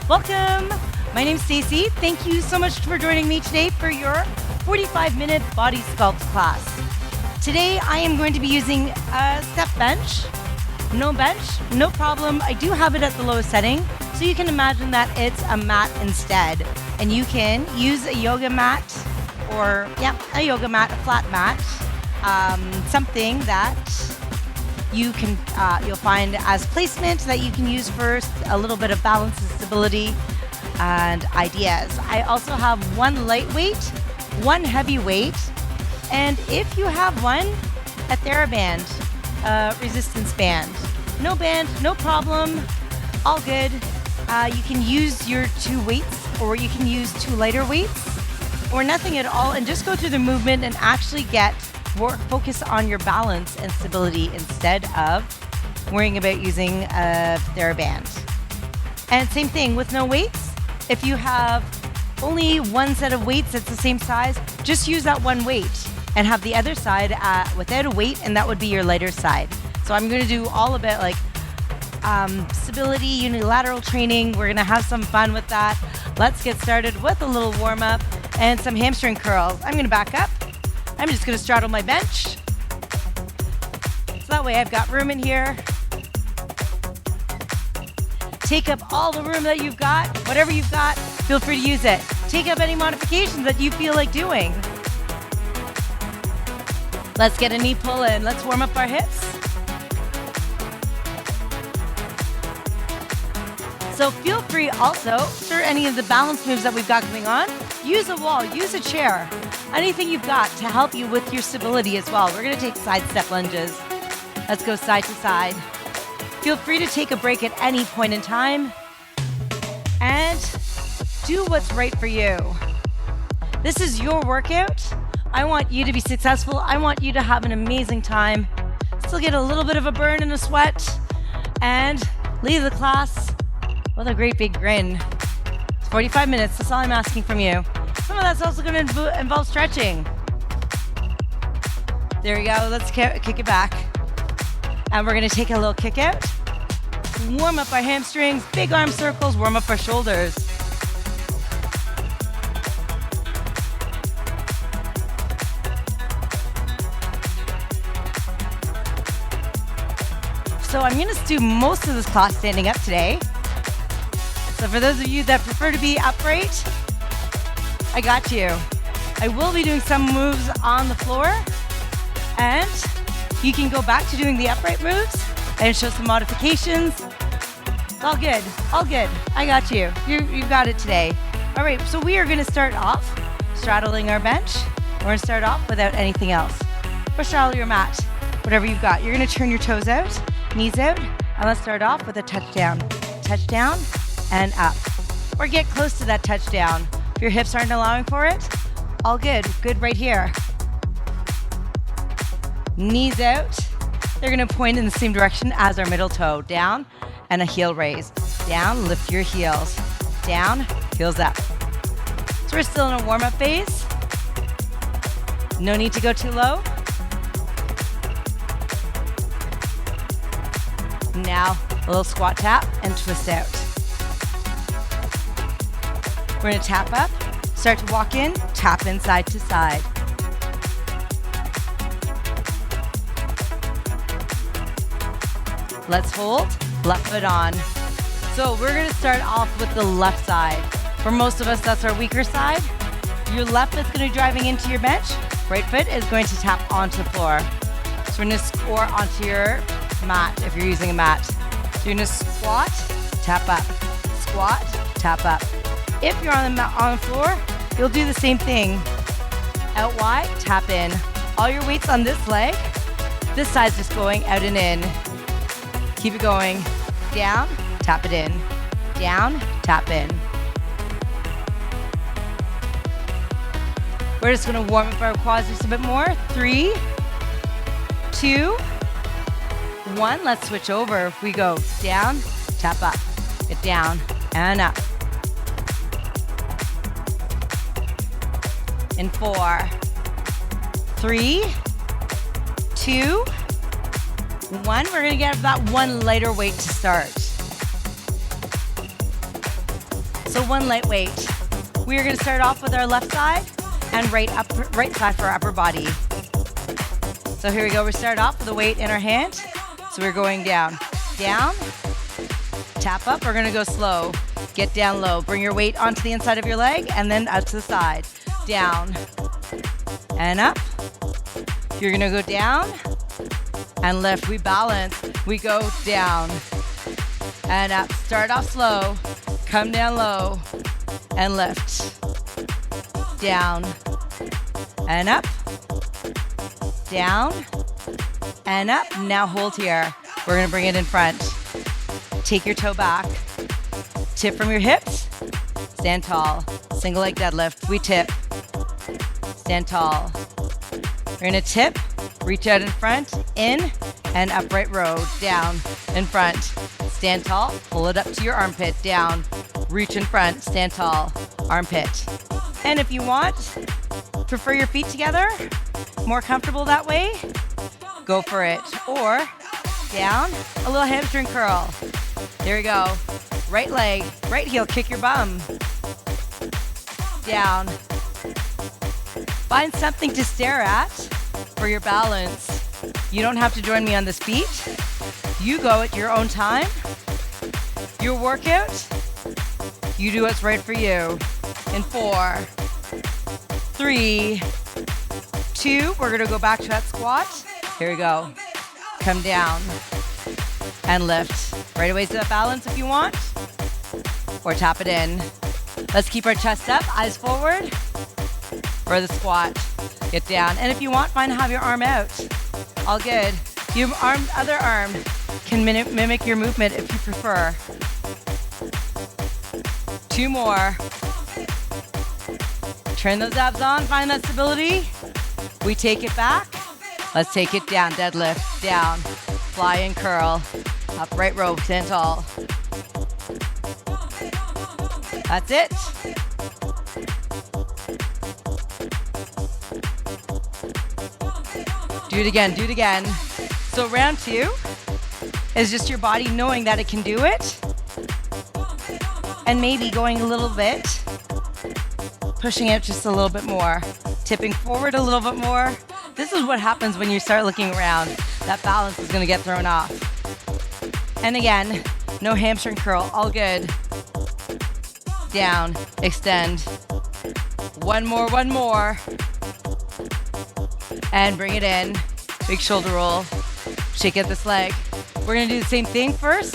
Welcome. My name's Stacey. Thank you so much for joining me today for your 45-minute body sculpt class. Today I am going to be using a step bench. No bench, no problem. I do have it at the lowest setting, so you can imagine that it's a mat instead. And you can use a yoga mat or, a yoga mat, a flat mat, something that you can, you'll find as placement that you can use for a little bit of balance and stability and ideas. I also have one lightweight, one heavyweight, and if you have one, a TheraBand, resistance band. No band, no problem, all good. You can use your 2 weights, or you can use 2 lighter weights, or nothing at all, and just go through the movement and actually get focus on your balance and stability instead of worrying about using a TheraBand. And same thing with no weights. If you have only one set of weights that's the same size, just use that one weight and have the other side without a weight, and that would be your lighter side. So I'm going to do all about like stability, unilateral training. We're going to have some fun with that. Let's get started with a little warm up and some hamstring curls. I'm going to back up. I'm just going to straddle my bench. So that way I've got room in here. Take up all the room that you've got. Whatever you've got, feel free to use it. Take up any modifications that you feel like doing. Let's get a knee pull in. Let's warm up our hips. So feel free also for any of the balance moves that we've got going on. Use a wall, use a chair, anything you've got to help you with your stability as well. We're going to take side step lunges. Let's go side to side. Feel free to take a break at any point in time and do what's right for you. This is your workout. I want you to be successful. I want you to have an amazing time. Still get a little bit of a burn and a sweat and leave the class with a great big grin. It's 45 minutes. That's all I'm asking from you. Some of that's also going to involve stretching. There we go. Let's kick it back. And we're going to take a little kick out. Warm up our hamstrings, big arm circles, warm up our shoulders. So I'm going to do most of this class standing up today. So for those of you that prefer to be upright, I got you. I will be doing some moves on the floor, and you can go back to doing the upright moves and show some modifications. It's all good, all good. I got you. You got it today. All right, so we are going to start off straddling our bench. We're going to start off without anything else. Or straddle your mat, whatever you've got. You're going to turn your toes out, knees out, and let's start off with a touchdown. Touchdown and up. Or get close to that touchdown. If your hips aren't allowing for it, all good. Good right here. Knees out. They're going to point in the same direction as our middle toe. Down and a heel raise. Down, lift your heels. Down, heels up. So we're still in a warm-up phase. No need to go too low. Now, a little squat tap and twist out. We're going to tap up, start to walk in, tap in side to side. Let's hold, left foot on. So we're going to start off with the left side. For most of us, that's our weaker side. Your left foot's going to be driving into your bench. Right foot is going to tap onto the floor. So we're going to score onto your mat if you're using a mat. So you're going to squat, tap up, squat, tap up. If you're on the floor, you'll do the same thing. Out wide, tap in. All your weight's on this leg. This side's just going out and in. Keep it going. Down, tap it in. Down, tap in. We're just going to warm up our quads just a bit more. 3, 2, 1. Let's switch over. We go down, tap up. Get down and up. In 4, 3, 2, 1. We're going to get that one lighter weight to start. So one light weight. We are going to start off with our left side and right side for our upper body. So here we go. We start off with a weight in our hand. So we're going down, down, tap up. We're going to go slow. Get down low. Bring your weight onto the inside of your leg and then out to the side. Down and up. You're going to go down and lift. We balance. We go down and up. Start off slow. Come down low and lift. Down and up. Down and up. Now hold here. We're going to bring it in front. Take your toe back. Tip from your hips. Stand tall. Single leg deadlift. We tip. Stand tall. We're going to tip. Reach out in front. In and upright row. Down in front. Stand tall. Pull it up to your armpit. Down. Reach in front. Stand tall. Armpit. And if you want, prefer your feet together, more comfortable that way, go for it. Or down, a little hamstring curl. There we go. Right leg, right heel, kick your bum. Down. Find something to stare at for your balance. You don't have to join me on this beat. You go at your own time. Your workout, you do what's right for you. In 4, 3, 2, we're going to go back to that squat. Here we go. Come down and lift. Right away to that balance if you want, or tap it in. Let's keep our chest up, eyes forward for the squat. Get down. And if you want, fine, have your arm out. All good. Your other arm can mimic your movement if you prefer. 2 more. Turn those abs on, find that stability. We take it back. Let's take it down, deadlift, down, fly and curl, upright row, stand tall. That's it. Do it again, do it again. So round 2 is just your body knowing that it can do it, and maybe going a little bit, pushing it just a little bit more, tipping forward a little bit more. This is what happens when you start looking around. That balance is going to get thrown off. And again, no hamstring curl, all good. Down, extend. One more. And bring it in. Big shoulder roll. Shake out this leg. We're going to do the same thing first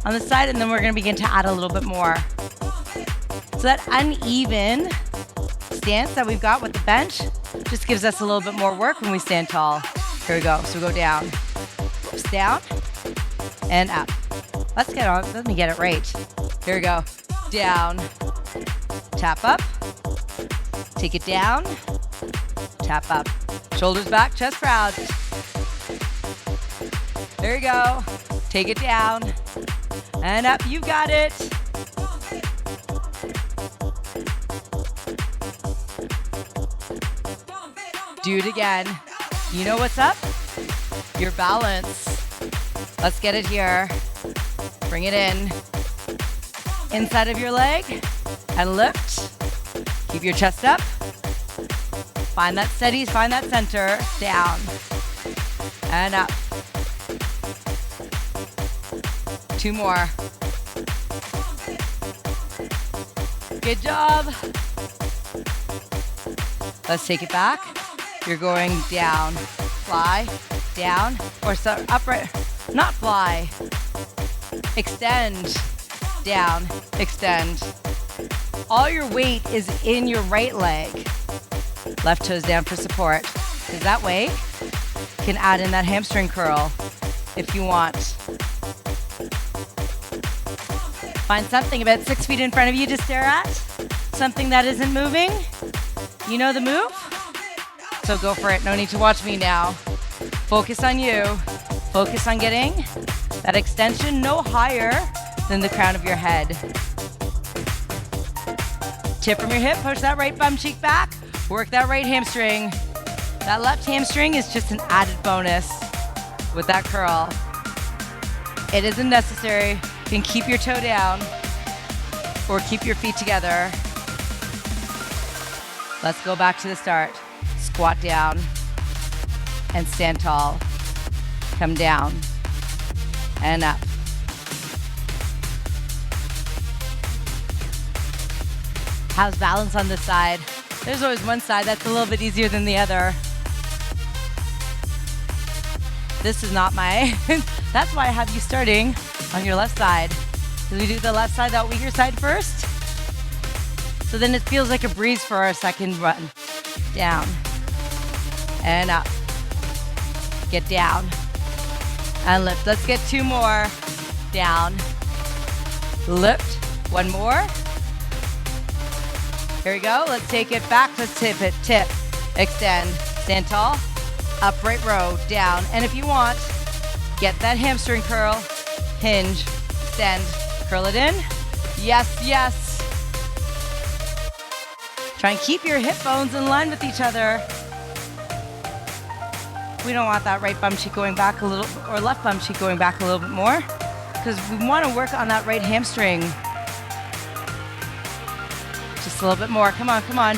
on the side, and then we're going to begin to add a little bit more. So that uneven stance that we've got with the bench just gives us a little bit more work when we stand tall. Here we go. So go down. Oops, down and up. Let's get on. Let me get it right. Here we go. Down. Tap up. Take it down. Tap up. Shoulders back, chest proud. There you go. Take it down and up. You got it. Do it again. You know what's up? Your balance. Let's get it here. Bring it in. Inside of your leg and lift. Keep your chest up. Find that steady, find that center. Down and up. 2 more. Good job. Let's take it back. You're going down, fly, down, or so upright, not fly. Extend, down, extend. All your weight is in your right leg. Left toes down for support, because that way you can add in that hamstring curl if you want. Find something about 6 feet in front of you to stare at, something that isn't moving. You know the move? So go for it. No need to watch me now. Focus on you. Focus on getting that extension no higher than the crown of your head. Tip from your hip, push that right bum cheek back, work that right hamstring. That left hamstring is just an added bonus with that curl. It isn't necessary. You can keep your toe down. or keep your feet together. Let's go back to the start. Squat down and stand tall. Come down and up. How's balance on this side? There's always one side that's a little bit easier than the other. This is not my, that's why I have you starting on your left side. Because we do the left side, that weaker side first. So then it feels like a breeze for our second run. Down and up. Get down and lift. Let's get 2 more. Down, lift, 1 more. Here we go. Let's take it back. Let's tip it. Tip, extend, stand tall, upright row, down. And if you want, get that hamstring curl, hinge, extend, curl it in. Yes, yes. Try and keep your hip bones in line with each other. We don't want that right bum cheek going back a little, or left bum cheek going back a little bit more, because we want to work on that right hamstring. Just a little bit more. Come on, come on.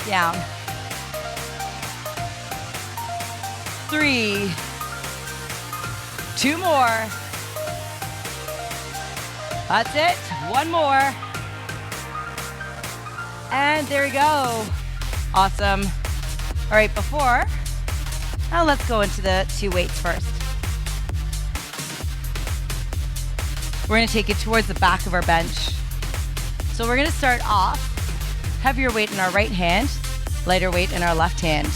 Down. 3. 2 more. That's it. 1 more. And there we go. Awesome. All right, now let's go into the 2 weights first. We're gonna take it towards the back of our bench. So we're gonna start off heavier weight in our right hand, lighter weight in our left hand.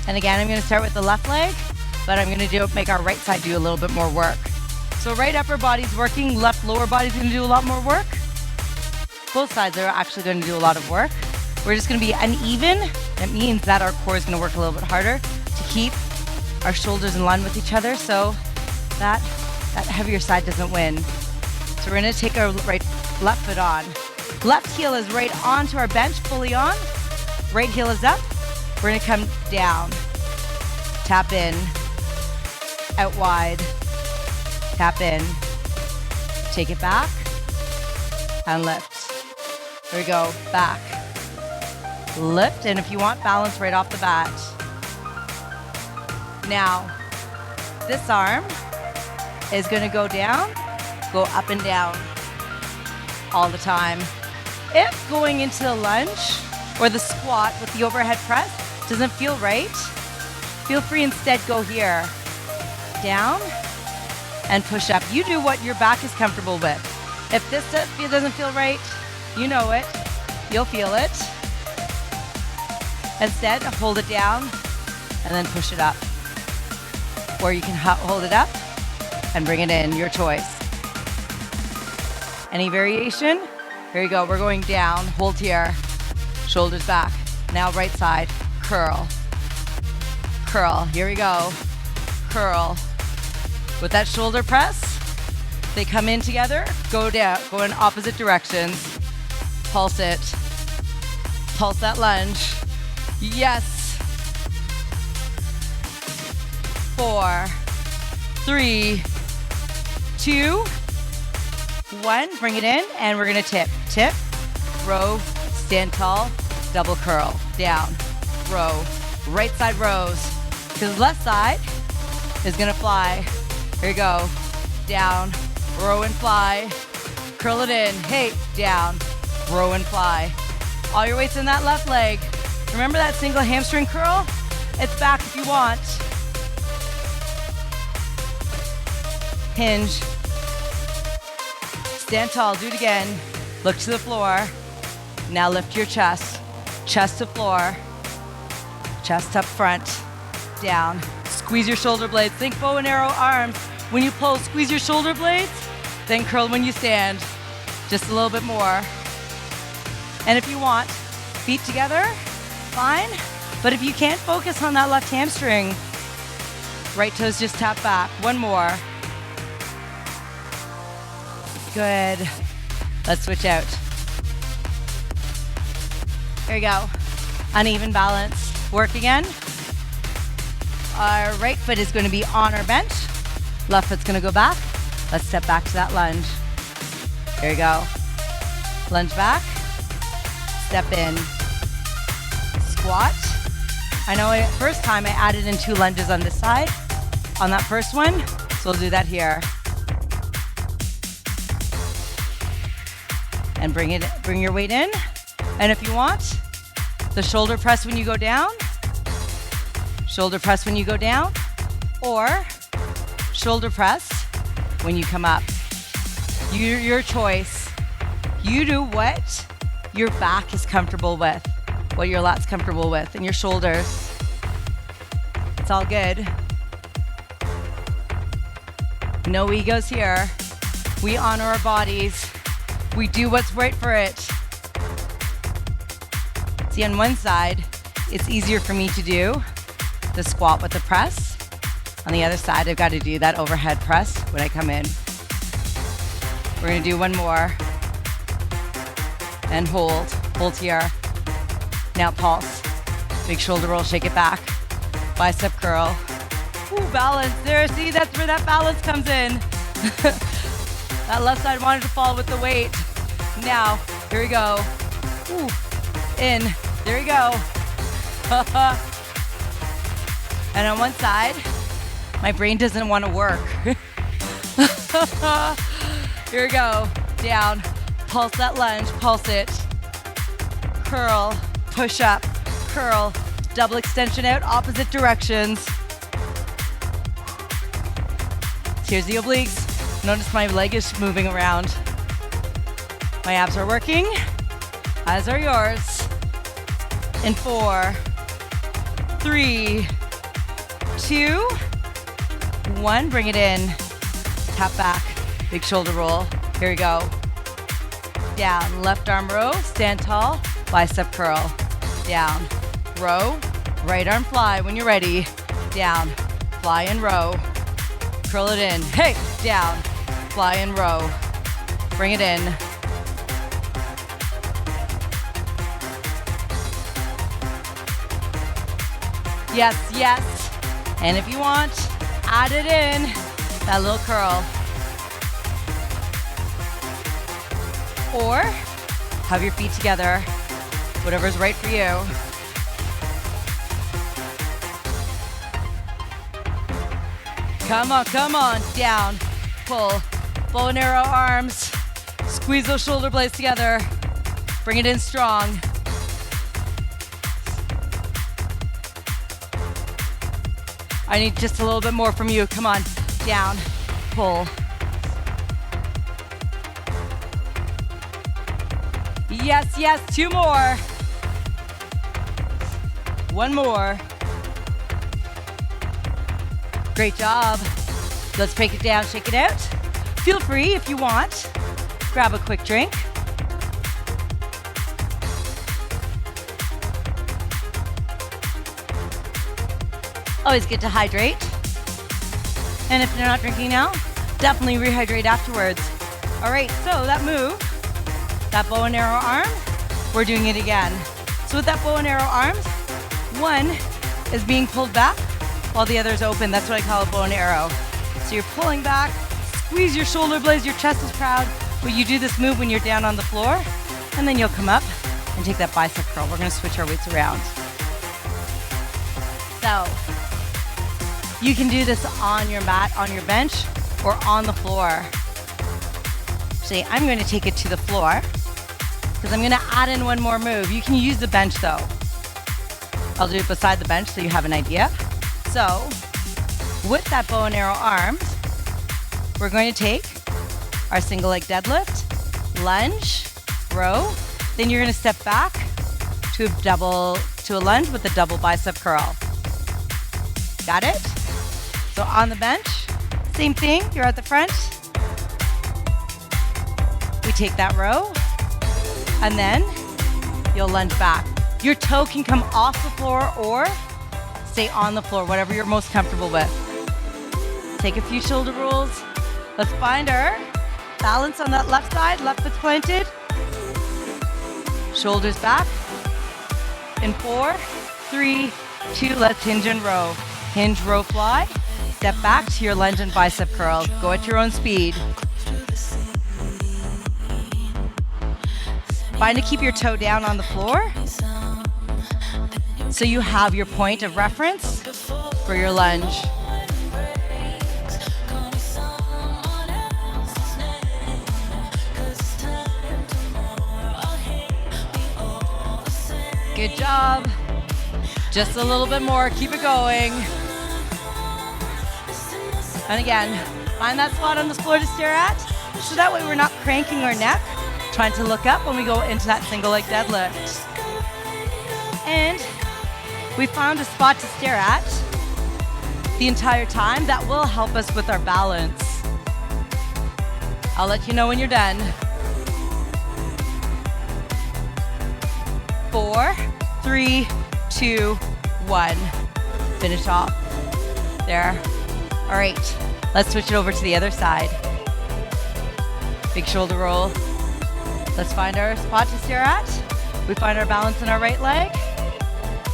And again, I'm gonna start with the left leg, but I'm gonna make our right side do a little bit more work. So right upper body's working, left lower body's gonna do a lot more work. Both sides are actually gonna do a lot of work. We're just gonna be uneven. That means that our core is gonna work a little bit harder to keep our shoulders in line with each other, so that heavier side doesn't win. So we're gonna take our left foot on. Left heel is right onto our bench, fully on. Right heel is up. We're gonna come down, tap in, out wide, tap in, take it back, and lift. Here we go, back, lift, and if you want, balance right off the bat. Now, this arm is gonna go down, go up and down all the time. If going into the lunge or the squat with the overhead press doesn't feel right, feel free instead go here, down and push up. You do what your back is comfortable with. If this doesn't feel right, you know it, you'll feel it. Instead, hold it down and then push it up. Or you can hold it up and bring it in, your choice. Any variation? Here you go, we're going down, hold here, shoulders back. Now right side, curl, curl, here we go, curl. With that shoulder press, they come in together, go down, go in opposite directions, pulse it, pulse that lunge, yes. 4, 3, 2, 1, bring it in, and we're gonna tip, row, stand tall, double curl, down, row, right side rows, because left side is gonna fly. Here you go, down, row and fly, curl it in, hey, down, row and fly. All your weight's in that left leg. Remember that single hamstring curl? It's back if you want. Hinge. Stand tall, do it again. Look to the floor. Now lift your chest. Chest to floor. Chest up front. Down. Squeeze your shoulder blades. Think bow and arrow arms. When you pull, squeeze your shoulder blades. Then curl when you stand. Just a little bit more. And if you want, feet together, fine. But if you can't focus on that left hamstring, right toes just tap back. 1 more. Good. Let's switch out. Here we go. Uneven balance. Work again. Our right foot is going to be on our bench. Left foot's going to go back. Let's step back to that lunge. Here we go. lunge back, step in, squat. I know first time I added in 2 lunges on this side, on that first one, so we'll do that here. And bring your weight in. And if you want, the shoulder press when you go down, shoulder press when you go down, or shoulder press when you come up. Your choice. You do what your back is comfortable with, what your lat's comfortable with, and your shoulders. It's all good. No egos here. We honor our bodies. We do what's right for it. See, on one side, it's easier for me to do the squat with the press. On the other side, I've got to do that overhead press when I come in. We're gonna do one more. And hold here. Now pulse. Big shoulder roll, shake it back. Bicep curl. Ooh, balance there. See, that's where that balance comes in. That left side wanted to fall with the weight. Now, here we go. Ooh, in, there we go. And on one side, my brain doesn't want to work. Here we go, down, pulse that lunge, pulse it. Curl, push up, curl, double extension out, opposite directions. Here's the obliques. Notice my leg is moving around. My abs are working, as are yours. In 4, 3, 2, 1, bring it in. Tap back, big shoulder roll. Here we go. Down, left arm row, stand tall, bicep curl. Down, row, right arm fly when you're ready. Down, fly and row. Curl it in, hey, down, fly and row. Bring it in. Yes, yes. And if you want, add it in, that little curl. Or have your feet together, whatever's right for you. Come on, down, pull, bow and arrow arms, squeeze those shoulder blades together, bring it in strong. I need just a little bit more from you, come on, down, pull. Yes, yes, 2 more. 1 more. Great job. Let's break it down, shake it out. Feel free, if you want, grab a quick drink. Always good to hydrate. And if you're not drinking now, definitely rehydrate afterwards. All right, so that move, that bow and arrow arm, we're doing it again. So with that bow and arrow arms, one is being pulled back while the other is open. That's what I call a bow and arrow. So you're pulling back, squeeze your shoulder blades, your chest is proud, but you do this move when you're down on the floor, and then you'll come up and take that bicep curl. We're gonna switch our weights around. So, you can do this on your mat, on your bench, or on the floor. Actually, I'm gonna take it to the floor, because I'm gonna add in one more move. You can use the bench though. I'll do it beside the bench so you have an idea. So, with that bow and arrow arms, we're going to take our single leg deadlift, lunge, row, then you're gonna step back to a lunge with a double bicep curl. Got it? So on the bench, same thing, you're at the front. We take that row, and then you'll lunge back. Your toe can come off the floor or stay on the floor, whatever you're most comfortable with. Take a few shoulder rolls. Let's find our balance on that left side, left foot planted. Shoulders back. In 4, 3, 2, let's hinge and row. Hinge, row, fly. Step back to your lunge and bicep curl. Go at your own speed. Find to keep your toe down on the floor so you have your point of reference for your lunge. Good job. Just a little bit more, keep it going. And again, find that spot on the floor to stare at, so that way we're not cranking our neck, trying to look up when we go into that single leg deadlift. And we found a spot to stare at the entire time that will help us with our balance. I'll let you know when you're done. 4, 3, 2, 1. Finish off. There. All right, let's switch it over to the other side. Big shoulder roll. Let's find our spot to stare at. We find our balance in our right leg.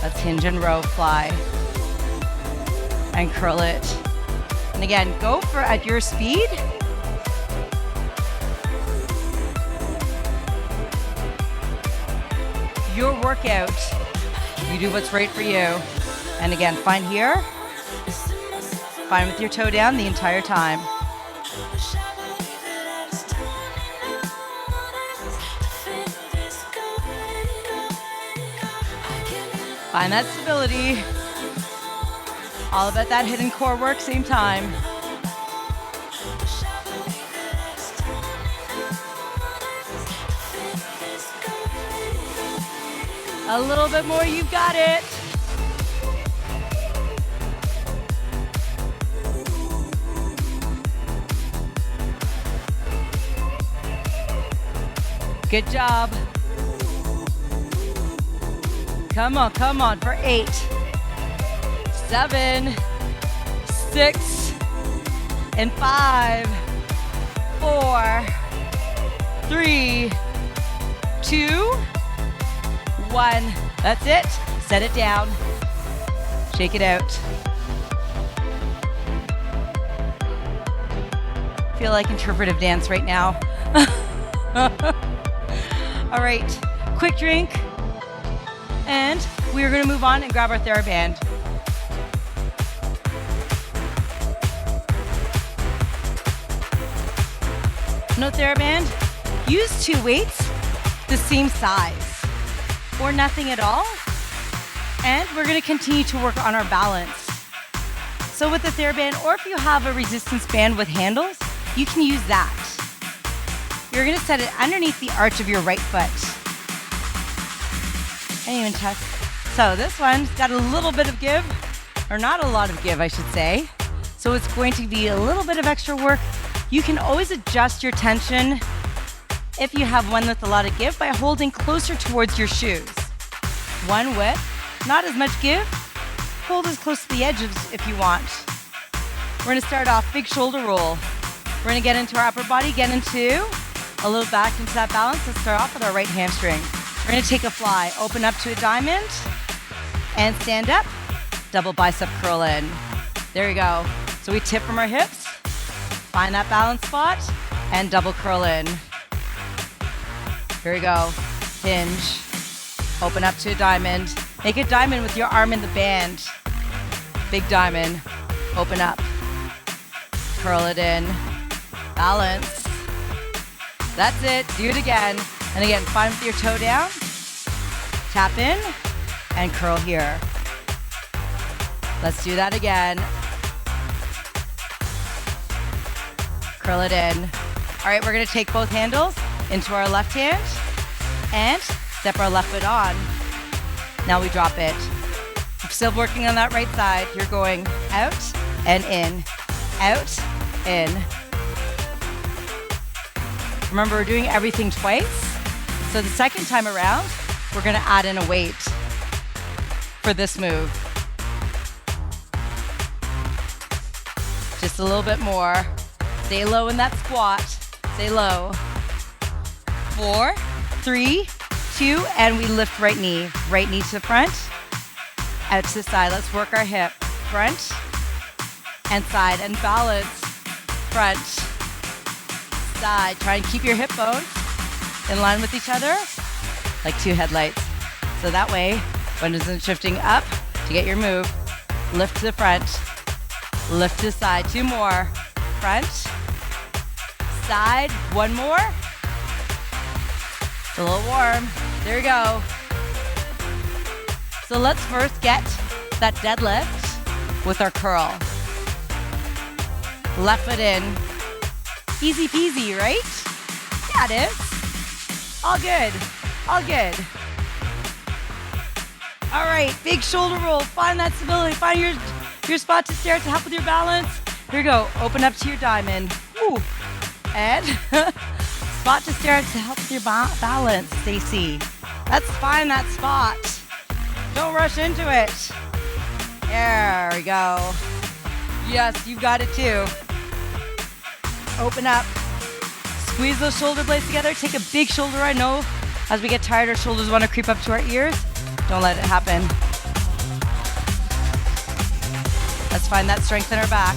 Let's hinge and row, fly. And curl it. And again, go for at your speed. Your workout. You do what's right for you. And again, find here. Find with your toe down the entire time. Find that stability. All about that hidden core work, same time. A little bit more, you've got it. Good job. Come on for 8, 7, 6, and 5, 4, 3, 2, 1. That's it. Set it down. Shake it out. Feel like interpretive dance right now. All right, quick drink. And we're gonna move on and grab our TheraBand. No TheraBand, use 2 weights the same size or nothing at all. And we're gonna continue to work on our balance. So with the TheraBand, or if you have a resistance band with handles, you can use that. You're gonna set it underneath the arch of your right foot. I didn't even test. So this one's got a little bit of give, or not a lot of give, I should say. So it's going to be a little bit of extra work. You can always adjust your tension if you have one with a lot of give by holding closer towards your shoes. One width, not as much give. Hold as close to the edges if you want. We're gonna start off big shoulder roll. We're gonna get into our upper body, get into a little back into that balance. Let's start off with our right hamstring. We're gonna take a fly, open up to a diamond, and stand up, double bicep curl in. There you go. So we tip from our hips, find that balance spot, and double curl in. Here we go. Hinge, open up to a diamond. Make a diamond with your arm in the band. Big diamond, open up, curl it in, balance. That's it, do it again. And again, find with your toe down, tap in, and curl here. Let's do that again. Curl it in. All right, we're gonna take both handles into our left hand and step our left foot on. Now we drop it. Still working on that right side. You're going out and in, out, in. Remember, we're doing everything twice. So the second time around, we're gonna add in a weight for this move. Just a little bit more. Stay low in that squat. Stay low. 4, 3, 2, and we lift right knee. Right knee to the front, out to the side. Let's work our hip. Front and side, and balance. Front, side. Try and keep your hip bones in line with each other. like 2 headlights. So that way, when it's shifting up to get your move, lift to the front, lift to the side, 2 more, front, side, 1 more. It's a little warm. There you go. So let's first get that deadlift with our curl. Left foot in. Easy peasy, right? Yeah, it is. All good. All good. All right, big shoulder roll. Find that stability. Find your spot to stare to help with your balance. Here we go. Open up to your diamond. Woo. And spot to stare to help with your balance, Stacy. Let's find that spot. Don't rush into it. There we go. Yes, you got it too. Open up. Squeeze those shoulder blades together. Take a big shoulder. I know as we get tired, our shoulders want to creep up to our ears. Don't let it happen. Let's find that strength in our back.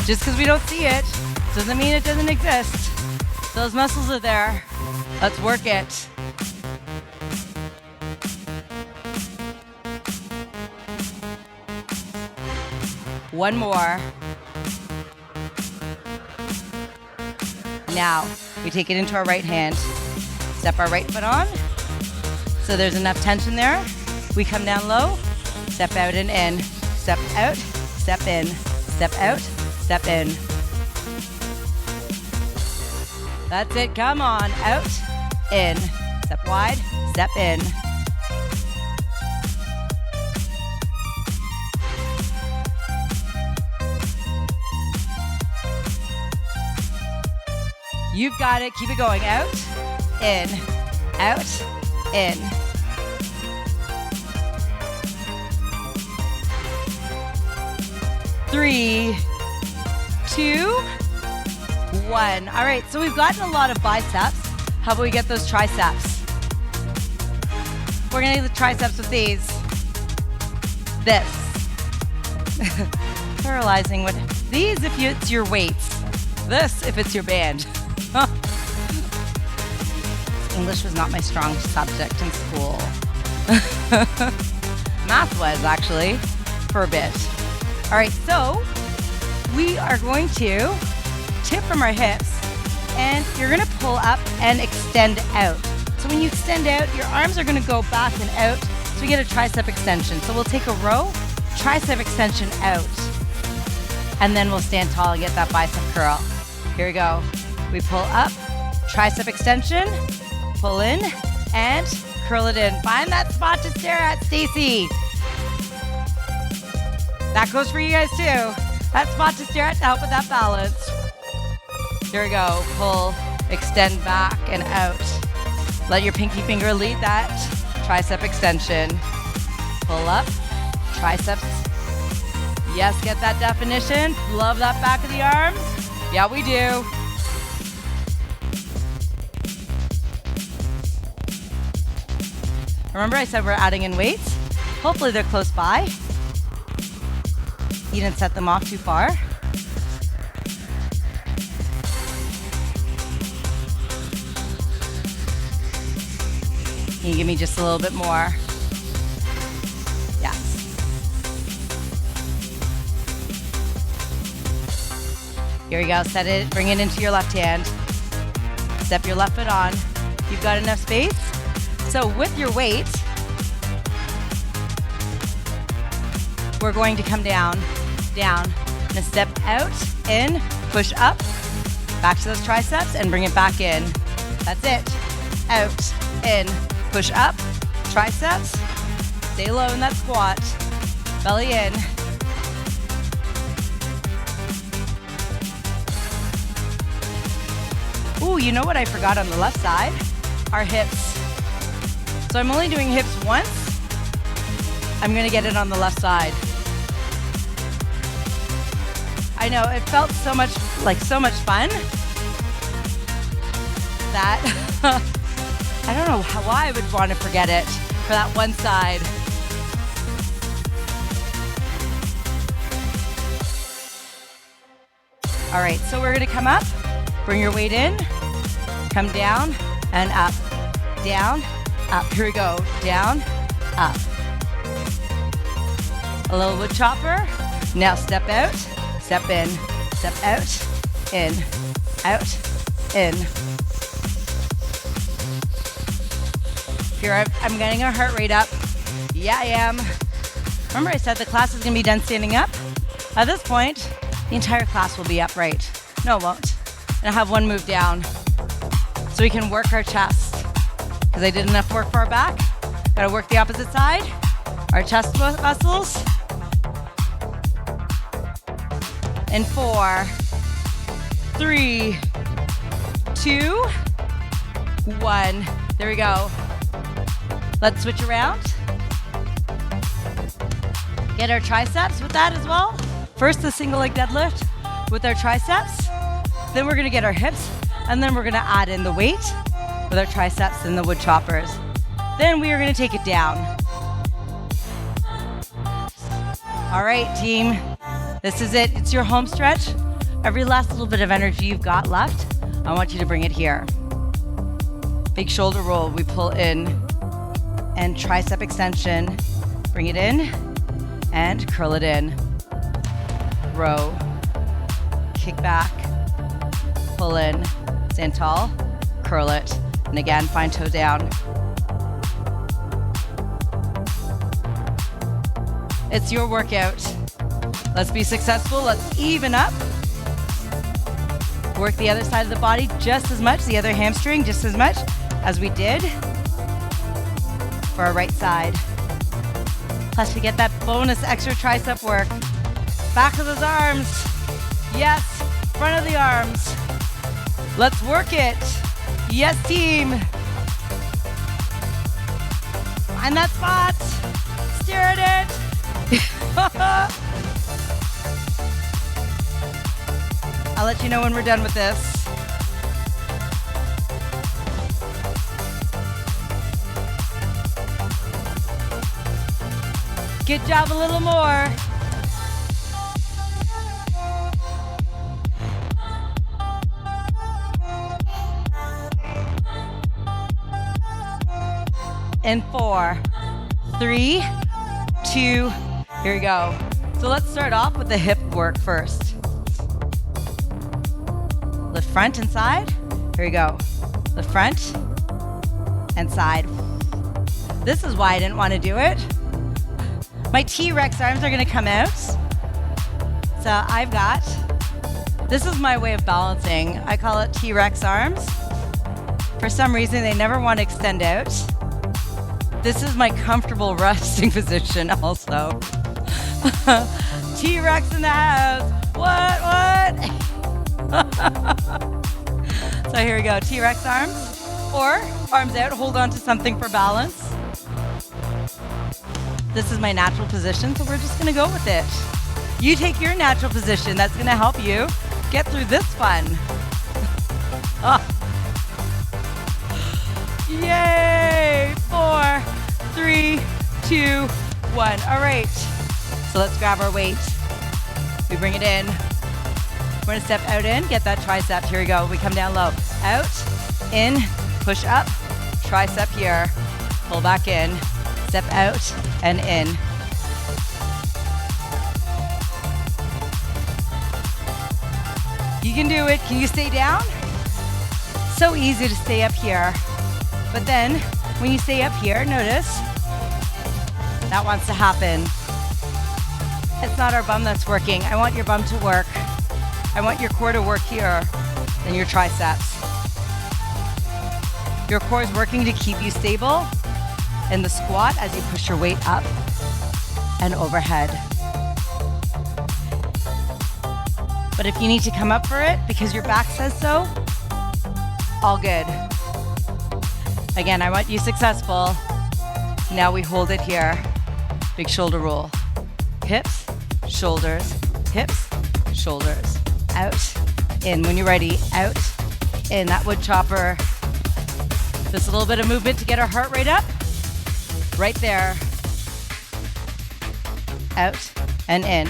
Just because we don't see it doesn't mean it doesn't exist. Those muscles are there. Let's work it. One more. Now, we take it into our right hand. Step our right foot on. So there's enough tension there. We come down low. Step out and in. Step out, step in. Step out, step in. That's it. Come on. Out, in. Step wide, step in. You've got it. Keep it going. Out, in, out, in. Three, 2, 1. All right, so we've gotten a lot of biceps. How about we get those triceps? We're gonna do the triceps with these. This. Paralyzing with these if it's your weights. This if it's your band. English was not my strong subject in school. Math was, actually, for a bit. All right, so we are going to tip from our hips, and you're gonna pull up and extend out. So when you extend out, your arms are gonna go back and out, so we get a tricep extension. So we'll take a row, tricep extension out, and then we'll stand tall and get that bicep curl. Here we go. We pull up, tricep extension, pull in, and curl it in. Find that spot to stare at, Stacy. That goes for you guys too. That spot to stare at to help with that balance. Here we go. Pull, extend back and out. Let your pinky finger lead that tricep extension. Pull up, triceps. Yes, get that definition. Love that back of the arms. Yeah, we do. Remember I said we're adding in weights? Hopefully they're close by. You didn't set them off too far. Can you give me just a little bit more? Yes. Here we go, set it, bring it into your left hand. Step your left foot on. You've got enough space. So with your weight, we're going to come down, down. Now step out, in, push up, back to those triceps and bring it back in. That's it. Out, in, push up, triceps, stay low in that squat, belly in. Ooh, you know what I forgot on the left side? Our hips. So I'm only doing hips once. I'm gonna get it on the left side. I know, it felt so much fun that I don't know why I would want to forget it for that one side. All right, so we're gonna come up, bring your weight in, come down and up, down up. Here we go. Down, up. A little wood chopper. Now step out, step in, step out, in, out, in. Here I'm getting our heart rate up. Yeah, I am. Remember I said the class is gonna be done standing up? At this point, the entire class will be upright. No, it won't. And I'll have one move down so we can work our chest. Because I did enough work for our back. Gotta work the opposite side. Our chest muscles. In 4, 3, 2, 1. There we go. Let's switch around. Get our triceps with that as well. First, the single leg deadlift with our triceps. Then we're gonna get our hips, and then we're gonna add in the weight with our triceps and the wood choppers. Then we are gonna take it down. All right, team. This is it. It's your home stretch. Every last little bit of energy you've got left, I want you to bring it here. Big shoulder roll. We pull in and tricep extension. Bring it in and curl it in. Row. Kick back. Pull in. Stand tall. Curl it. And again, find toe down. It's your workout. Let's be successful. Let's even up. Work the other side of the body just as much, the other hamstring just as much as we did for our right side. Plus we get that bonus extra tricep work. Back of those arms. Yes, front of the arms. Let's work it. Yes, team. Find that spot. Stare at it. I'll let you know when we're done with this. Good job, a little more. In 4, 3, 2, here we go. So let's start off with the hip work first. Lift front and side. Here we go. Lift front and side. This is why I didn't want to do it. My T-Rex arms are going to come out. So I've got, this is my way of balancing. I call it T-Rex arms. For some reason, they never want to extend out. This is my comfortable resting position also. T-Rex in the house. What? So here we go, T-Rex arms. Or arms out, hold on to something for balance. This is my natural position, so we're just gonna go with it. You take your natural position. That's gonna help you get through this one. Yay! 4, 3, 2, 1. All right, so let's grab our weight. We bring it in. We're gonna step out in, get that tricep. Here we go, we come down low. Out, in, push up, tricep here. Pull back in, step out, and in. You can do it. Can you stay down? So easy to stay up here. But then, when you stay up here, notice, that wants to happen. It's not our bum that's working. I want your bum to work. I want your core to work here, and your triceps. Your core is working to keep you stable in the squat as you push your weight up and overhead. But if you need to come up for it because your back says so, all good. Again, I want you successful. Now we hold it here. Big shoulder roll. Hips, shoulders, hips, shoulders. Out, in. When you're ready, out, in. That wood chopper. Just a little bit of movement to get our heart rate up. Right there. Out and in.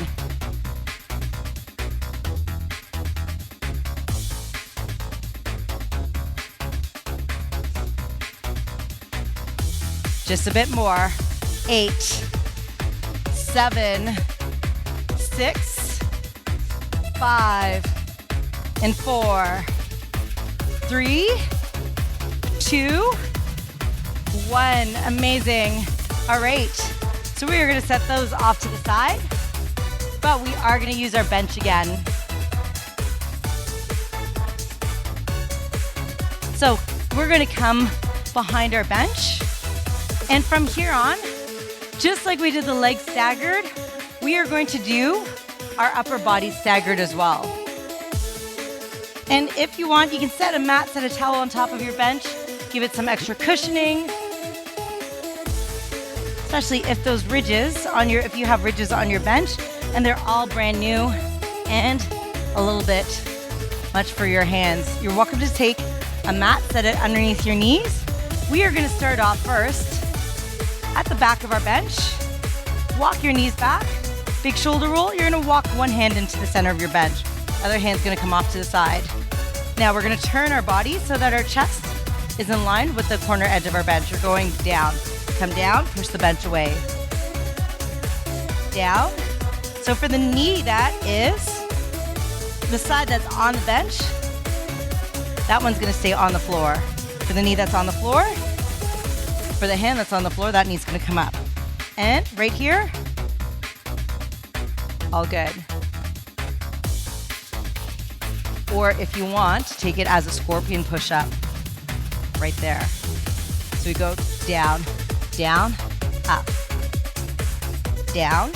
Just a bit more. 8, 7, 6, 5, and 4, 3, 2, 1. Amazing. All right. So we are going to set those off to the side, but we are going to use our bench again. So we're going to come behind our bench, and from here on, just like we did the leg staggered, we are going to do our upper body staggered as well. And if you want, you can set a mat, set a towel on top of your bench, give it some extra cushioning, especially if those ridges on if you have ridges on your bench and they're all brand new and a little bit much for your hands. You're welcome to take a mat, set it underneath your knees. We are going to start off first at the back of our bench. Walk your knees back, big shoulder roll. You're going to walk one hand into the center of your bench. Other hand's going to come off to the side. Now we're going to turn our body so that our chest is in line with the corner edge of our bench. You're going down. Come down, push the bench away. Down. So for the knee that is the side that's on the bench, that one's going to stay on the floor. For the knee that's on the floor, for the hand that's on the floor, that knee's going to come up. And right here, all good. Or if you want, take it as a scorpion push-up. Right there. So we go down, down, up, down,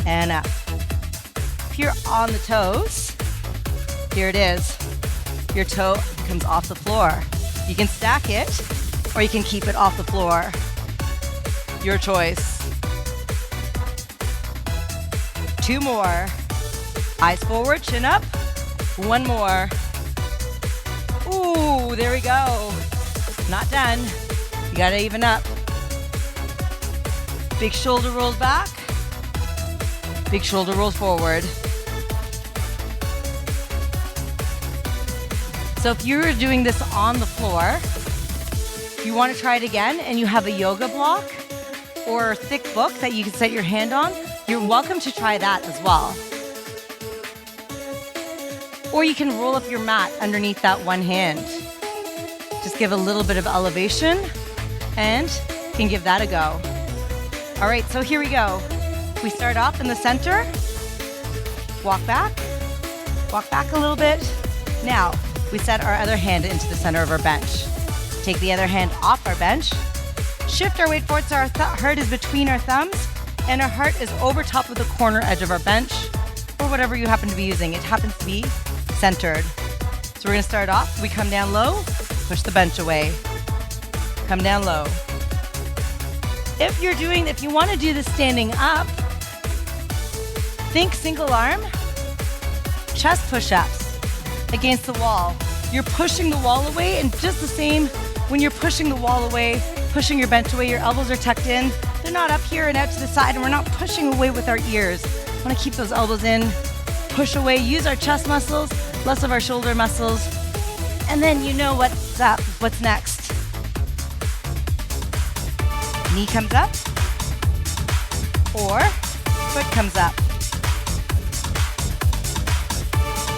and up. If you're on the toes, here it is. Your toe comes off the floor. You can stack it, or you can keep it off the floor. Your choice. 2 more. Eyes forward, chin up. 1 more. Ooh, there we go. Not done. You gotta even up. Big shoulder rolls back. Big shoulder rolls forward. So if you're doing this on the floor, if you want to try it again and you have a yoga block or a thick book that you can set your hand on, you're welcome to try that as well. Or you can roll up your mat underneath that one hand. Just give a little bit of elevation and you can give that a go. All right, so here we go. We start off in the center, walk back a little bit. Now, we set our other hand into the center of our bench. Take the other hand off our bench. Shift our weight forward so our heart is between our thumbs and our heart is over top of the corner edge of our bench or whatever you happen to be using. It happens to be centered. So we're gonna start off, we come down low, push the bench away. Come down low. If you wanna do this standing up, think single arm, chest push-ups against the wall. You're pushing the wall away, and just the same when you're pushing the wall away, pushing your bench away, your elbows are tucked in. They're not up here and out to the side, and we're not pushing away with our ears. We wanna keep those elbows in, push away, use our chest muscles, less of our shoulder muscles, and then you know what's up, what's next. Knee comes up, or foot comes up.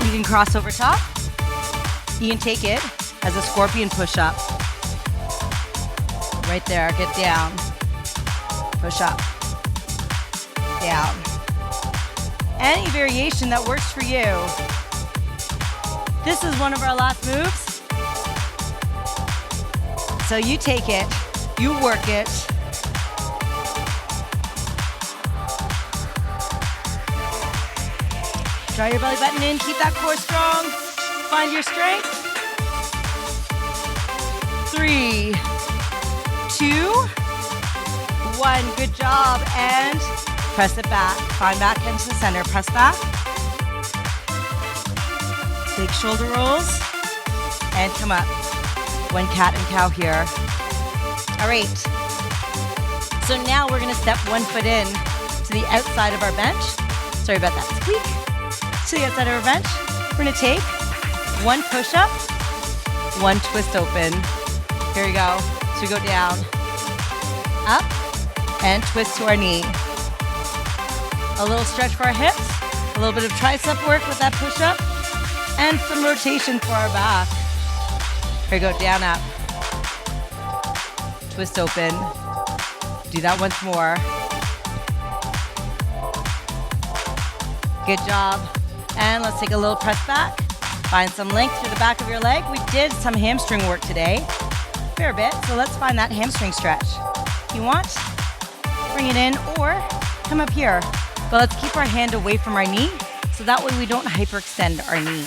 You can cross over top. You can take it as a scorpion push-up. Right there, get down. Push up. Down. Any variation that works for you. This is one of our last moves. So you take it, you work it. Draw your belly button in, keep that core strong. Find your strength. 3, 2, 1. Good job. And press it back. Find back into the center. Press back. Big shoulder rolls. And come up. 1 cat and cow here. All right. So now we're going to step 1 foot in to the outside of our bench. Sorry about that squeak. To the outside of our bench. We're going to take 1 push-up, 1 twist open. Here we go. So we go down, up, and twist to our knee. A little stretch for our hips, a little bit of tricep work with that push-up, and some rotation for our back. Here we go, down, up. Twist open. Do that once more. Good job. And let's take a little press back. Find some length through the back of your leg. We did some hamstring work today. Fair bit, so let's find that hamstring stretch. If you want, bring it in or come up here. But let's keep our hand away from our knee so that way we don't hyperextend our knee.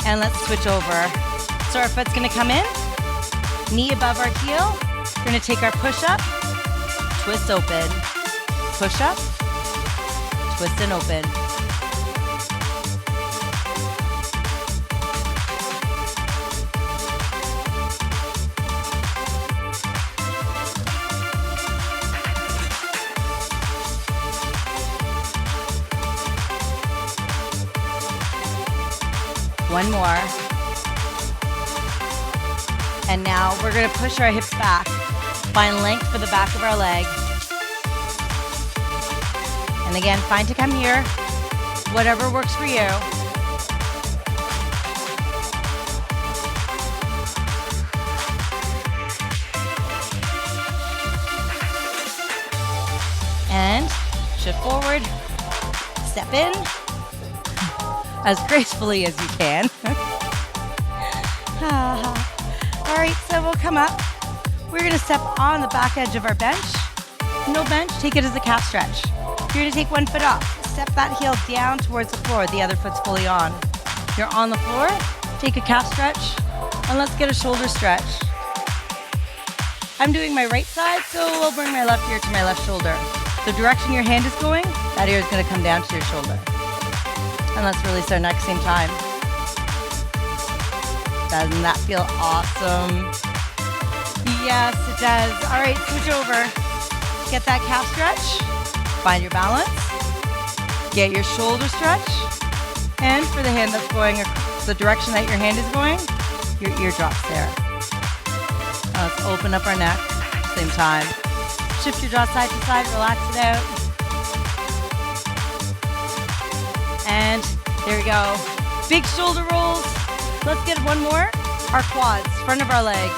And let's switch over. So our foot's gonna come in, knee above our heel. We're gonna take our push up, twist open, push up, twist and open. One more. And now we're gonna push our hips back. Find length for the back of our leg. And again, find to come here. Whatever works for you. And shift forward, step in, as gracefully as you can. All right, so we'll come up. We're gonna step on the back edge of our bench. No bench, take it as a calf stretch. You're gonna take one foot off. Step that heel down towards the floor. The other foot's fully on. You're on the floor, take a calf stretch, and let's get a shoulder stretch. I'm doing my right side, so we'll bring my left ear to my left shoulder. The direction your hand is going, that ear is gonna come down to your shoulder. And let's release our neck same time. Doesn't that feel awesome? Yes, it does. All right, switch over. Get that calf stretch. Find your balance. Get your shoulder stretch. And for the hand that's going the direction that your hand is going, your ear drops there. Now let's open up our neck. Same time. Shift your jaw side to side, relax it out. And there we go. Big shoulder rolls. Let's get one more. Our quads, front of our legs.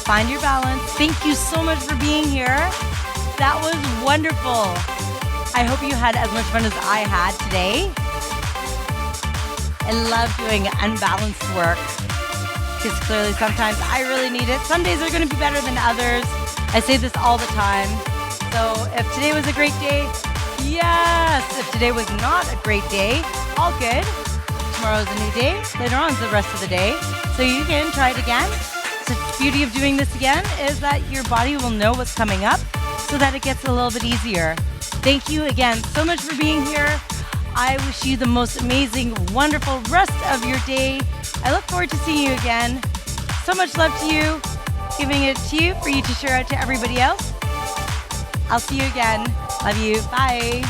Find your balance. Thank you so much for being here. That was wonderful. I hope you had as much fun as I had today. I love doing unbalanced work because clearly sometimes I really need it. Some days are going to be better than others. I say this all the time. So if today was a great day, yes. If today was not a great day, all good. Tomorrow's a new day. Later on is the rest of the day. So you can try it again. So the beauty of doing this again is that your body will know what's coming up so that it gets a little bit easier. Thank you again so much for being here. I wish you the most amazing, wonderful rest of your day. I look forward to seeing you again. So much love to you. Giving it to you for you to share out to everybody else. I'll see you again. Love you. Bye.